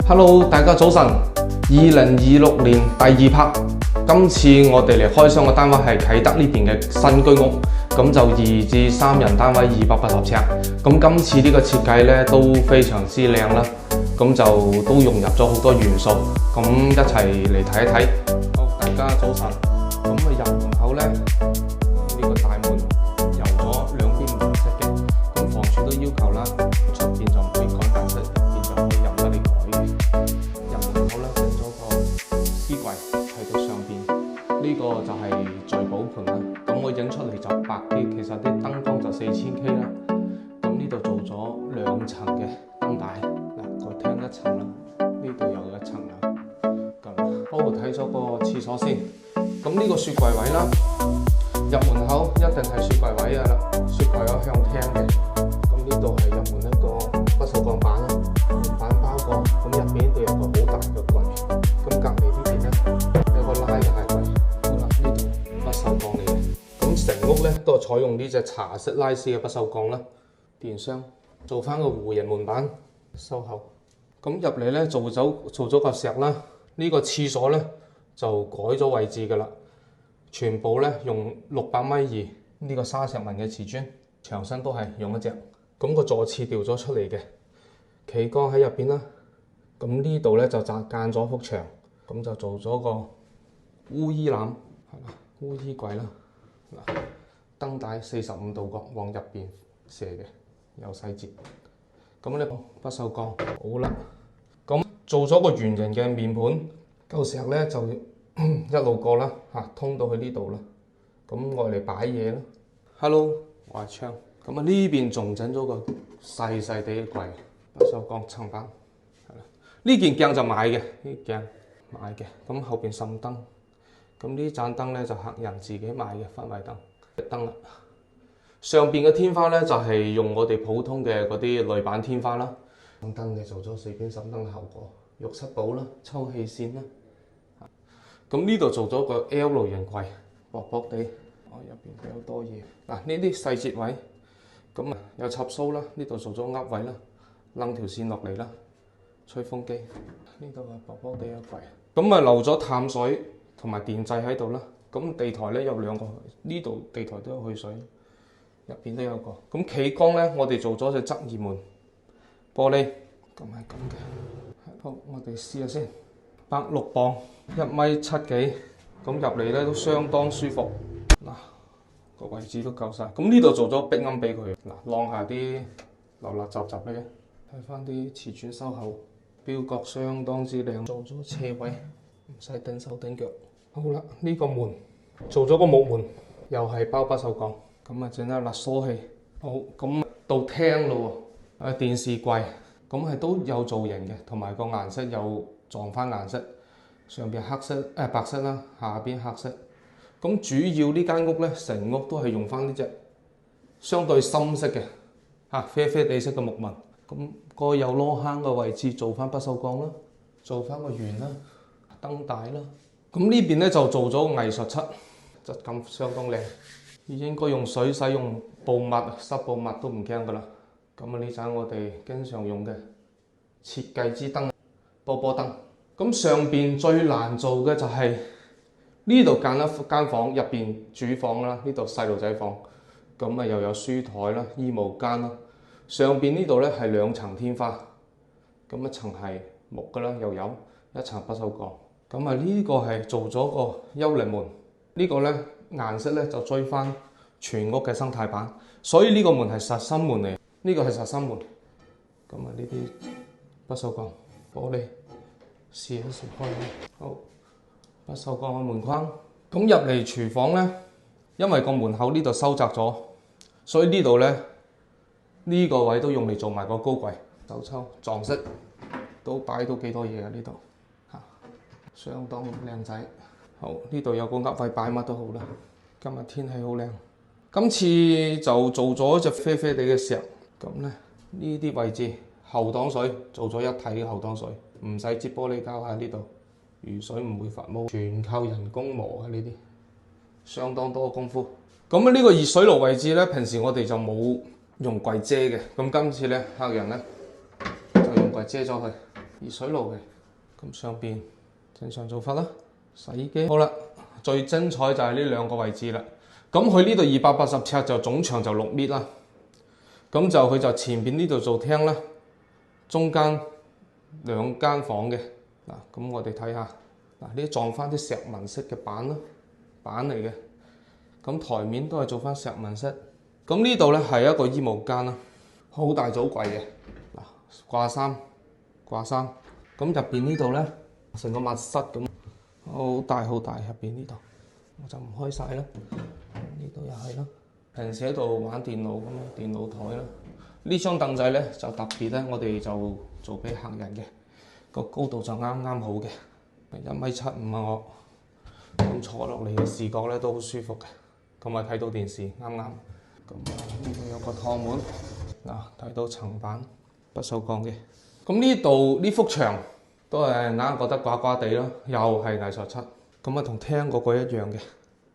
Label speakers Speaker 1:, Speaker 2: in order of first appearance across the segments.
Speaker 1: Hello， 大家早晨。2026年第2 part， 今次我哋嚟開箱嘅單位係啟德呢邊嘅新居屋，咁就2至3人單位280尺。咁今次呢個設計呢都非常之靚啦，咁就都融入咗好多元素，咁一齊嚟睇一睇。好，大家早晨。咁入門口呢，呢個大門油咗兩邊唔色嘅，咁房署都要求啦，出邊就唔可以改顏色，入邊就可以任得你改嘅。入門口咧整咗個衣櫃喺到上邊，呢個就係聚寶盤啦。咁我影出嚟就白啲，其實啲燈光就4000K 啦。咁呢度做咗2層嘅燈帶，嗱個廳1層啦，呢度又1層啦。咁好，睇咗個廁所先。咁呢個雪櫃位啦，入門口一定係雪櫃位㗎啦，雪櫃有向廳嘅。咁呢度係入門一個不鏽鋼板啦，門板包過。咁入邊都有個好大嘅櫃。咁隔離呢邊咧有個拉嘅鞋櫃。好啦，呢度不鏽鋼嚟嘅。咁成屋咧都係採用呢隻茶色拉絲嘅不鏽鋼啦。電箱做翻個弧形門板收口。咁入嚟咧做咗個石啦。呢個廁所咧就改咗位置㗎啦，全部咧用600米2呢個沙石紋嘅瓷磚，牆身都係用一隻。咁個座廁掉咗出嚟嘅，企缸喺入邊啦。咁呢度咧就間咗幅牆，咁就做咗個烏衣籃，係嘛，烏衣櫃啦。嗱，燈帶45度角往入邊射嘅，有細節。咁呢不鏽鋼好啦。咁做咗個圓形嘅面盤，嚿石咧就一路過啦，通到去呢度啦。咁我嚟擺嘢啦。Hello， 我係昌。咁呢邊仲整咗個細細地嘅櫃，不鏽鋼層板。呢件鏡就買嘅，呢鏡買嘅。咁後邊滲燈。咁呢盞燈咧就客人自己買嘅氛圍燈啦。上邊嘅天花咧就係用我哋普通嘅嗰啲鋁板天花啦。燈嘅做咗4邊滲燈嘅效果，浴室寶啦，抽氣扇啦。咁呢度做咗個 L 型櫃，薄薄地，入邊比較多嘢。嗱，呢啲細節位，咁有插蘇啦，呢度做咗噏位啦，掹條線落嚟啦，吹風機。呢度係薄薄地嘅櫃，咁留咗淡水同埋電掣喺度啦。咁地台咧有2個，呢度地台都有去水，入邊都有個。咁企缸咧，我哋做咗隻側移門，玻璃，咁係咁嘅。好，我哋試下先。106磅，1.7米幾，咁入嚟咧都相當舒服。嗱，個位置都夠晒。咁呢度做咗壁龕俾佢。嗱，晾下啲流垃雜雜嘅，睇翻啲瓷磚收口，標角相當之靚。做咗斜位，唔使頂手頂腳。好啦，呢個門做咗個木門，又係包不鏽鋼。咁整下勒鎖器。好，咁到廳咯喎。電視櫃，咁係都有造型嘅，同埋個顏色有撞翻顏色，上邊黑色白色啦，下邊黑色。咁主要呢間屋咧，成屋都係用翻呢隻相對深色嘅啡啡地色嘅木紋。咁個有攞坑嘅位置做翻不鏽鋼啦，做翻個圓啦，燈帶啦。咁呢邊咧就做咗藝術漆，質感相當靚。應該用水洗，用布抹濕布抹都唔驚噶啦。咁呢盞我哋經常用嘅設計之燈，波波燈。咁上邊最難做嘅就係呢度間一間房，入邊主房啦，呢度細路仔房。咁又有書台啦、衣帽間啦。上邊呢度咧係2層天花，咁一層係木噶啦，又有1層不鏽鋼。咁呢個係做咗個幽靈門，呢個咧顏色咧就追翻全屋嘅生態板，所以呢個門係實心門嚟。呢個係實心門。咁呢啲不鏽鋼玻璃，試一試開。好，不鏽鋼嘅門框。咁入嚟廚房咧，因為個門口呢度收窄咗，所以呢度咧呢個位都用嚟做埋個高櫃。手抽撞色都擺到幾多嘢啊！呢度相當靚仔。好，呢度有個噏位擺乜都好啦。今日天氣好靚。今次就做咗隻啡啡地嘅石。咁咧呢啲位置後擋水做咗一體嘅後擋水，唔使接玻璃膠喺呢度，雨水唔會發毛，全靠人工磨嘅呢啲，相當多功夫。咁呢個熱水爐位置咧，平時我哋就冇用櫃遮嘅，咁今次咧客人咧就用櫃遮咗佢。熱水爐嘅。咁上邊正常做法啦，洗衣機。好啦，最精彩就係呢兩個位置啦。咁佢呢度280尺就總長就6米啦。咁就佢就前邊呢度做廳啦，中間2間房嘅。嗱，咁我哋睇下，嗱呢啲撞翻啲石紋色嘅板啦，板嚟嘅。咁台面都係做翻石紋色。咁呢度咧係一個衣帽間啦，好大組櫃嘅。嗱，掛衫。咁入邊呢度咧成個密室咁，好大入邊呢度，我就唔開晒啦。呢度又係啦，平時喺度玩電腦咁樣，電腦台啦。呢張凳仔咧就特別咧，我哋就做俾客人嘅，個高度就啱啱好嘅，1.75 米啊我。咁坐落嚟嘅視覺咧都好舒服嘅，咁啊睇到電視啱啱。咁呢度有個趟門，嗱睇到層板不鏽鋼嘅。咁呢度呢幅牆都係硬覺得寡寡地咯，又係藝術漆。咁啊同廳嗰個一樣嘅。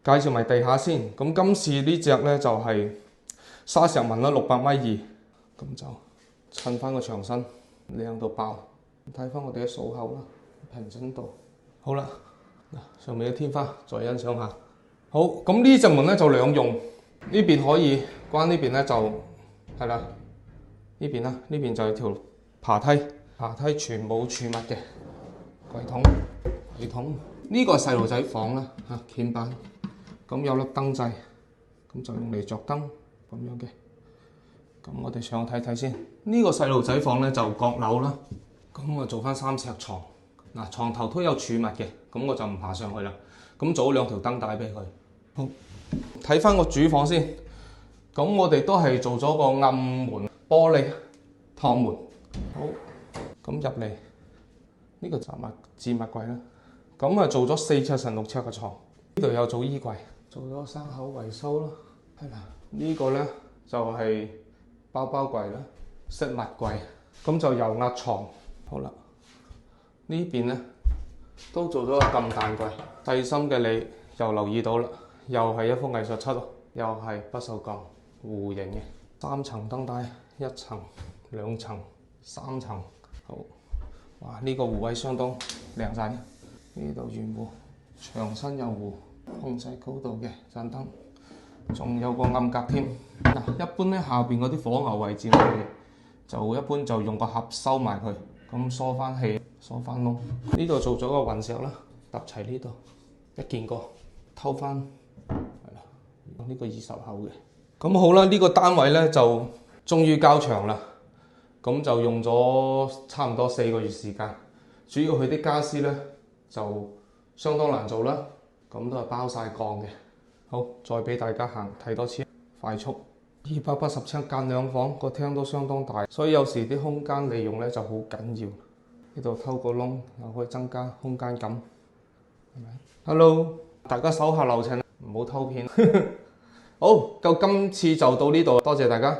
Speaker 1: 介紹埋地下先。咁今次呢隻咧就係沙石紋啦，600.2米。咁就襯翻個牆身，靚到爆。睇翻我哋嘅數口啦，平整度。好啦，嗱上面嘅天花再欣賞下。好，咁呢隻門咧就兩用，呢邊可以關，呢邊咧就係啦，呢邊啦，呢邊就係條爬梯全部儲物嘅櫃桶。呢個係細路仔房啦，嚇鍵板，咁有粒燈掣，咁就用嚟着燈咁樣嘅。咁我哋上去睇睇先。呢個細路仔房咧就閣樓啦，咁我做翻3尺床。嗱床頭都有儲物嘅，咁我就唔爬上去啦。咁做咗2條燈帶俾佢。好，睇翻個主房先。咁我哋都係做咗個暗門玻璃趟門。好，咁入嚟呢個雜物置物櫃啦。咁啊做咗4尺乘6尺嘅床。呢度有做衣櫃，做咗3口維修啦。係啦，呢個咧就係包櫃啦，飾物櫃。咁就油壓床。好啦，呢邊咧都做咗個咁大櫃。細心嘅你又留意到啦，又係一幅藝術漆咯，又係不鏽鋼弧形嘅，3層燈帶，1層、2層、3層。好，哇！呢個弧位相當靚仔。呢度圓弧，牆身有弧，控制高度嘅盞燈，仲有個暗格添。嗱，一般咧下邊嗰啲火牛位置我哋就一般就用個盒收埋佢，咁疏翻氣、疏翻窿。呢度做咗個雲石啦，搭齊呢度一件過，偷翻係啦，呢個20口嘅。咁好啦，呢個單位咧就終於交場啦。咁就用咗差唔多4個月時間，主要佢啲家私咧就相當難做啦，咁都係包晒鋼嘅。好，再俾大家睇多次，快速。280尺間2房，個廳都相當大，所以有時啲空間利用咧就好緊要。呢度偷個窿又可以增加空間感，係咪 ？Hello， 大家手下留情，唔好偷片。好，今次就到呢度，多謝大家。